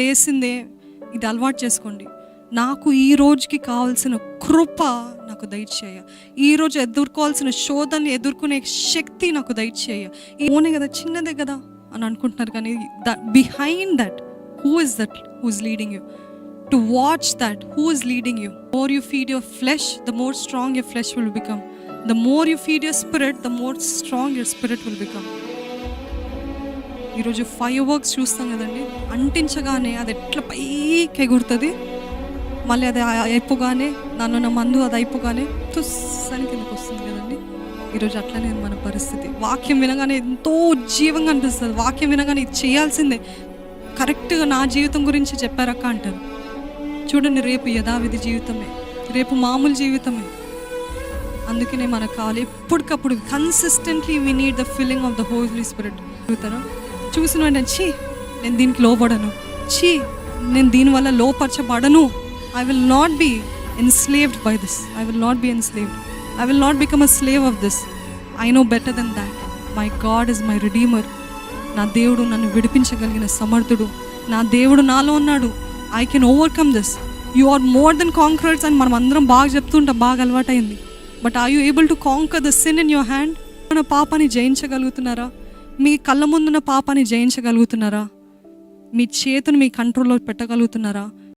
లేసిందే ఇది అలవాటు చేసుకోండి. నాకు ఈ రోజుకి కావాల్సిన కృప నాకు దయచేయ, ఈరోజు ఎదుర్కోవాల్సిన శోధనని ఎదుర్కొనే శక్తి నాకు దయచేయ. ఓనే కదా, చిన్నదే కదా అని అనుకుంటున్నారు, కానీ behind that who is that who is leading you to watch that who is leading you. More you feed your flesh, the more strong your flesh will become. The more you feed your spirit, the more strong your spirit will become. ఈరోజు fire works చూస్తాం కదండి, అంటించగానే అది ఎట్లా పైకి ఎగురుతుంది, మళ్ళీ అది అయిపోగానే నన్ను నా మందు అది అయిపోగానే తుస్సని కిందకి వస్తుంది కదండి. ఈరోజు అట్లనే మన పరిస్థితి. వాక్యం వినగానే ఎంతో ఉజ్జీవంగా అనిపిస్తుంది. వాక్యం వినగానే ఇది చేయాల్సిందే, కరెక్ట్గా నా జీవితం గురించి చెప్పారక్క అంటారు. చూడండి, రేపు యథావిధి జీవితమే, రేపు మామూలు జీవితమే. అందుకనే మనకు కావాలి ఎప్పటికప్పుడు consistently we need the filling of the Holy Spirit. చూసిన వెంటనే ఛీ నేను దీనికి లోబడను, ఛీ నేను దీనివల్ల లోపరచబడను. I will not be enslaved by this. I will not be enslaved. I will not become a slave of this. I know better than that. My God is my redeemer. నా దేవుడు నన్ను విడిపించగలిగిన సమర్థుడు. నా దేవుడు నాలో ఉన్నాడు. I can overcome this. You are more than conquerors అని మనం అందరం బాగా చెప్తుంటాం, బాగా అలవాటైంది. But are you able to conquer the sin in your hand? మన పాపాన్ని జయించగలుగుతున్నారా? మీ కళ్ళ ముందున్న పాపాన్ని జయించగలుగుతున్నారా? మీ చేతును మీ కంట్రోల్లో పెట్టగలుగుతున్నారా?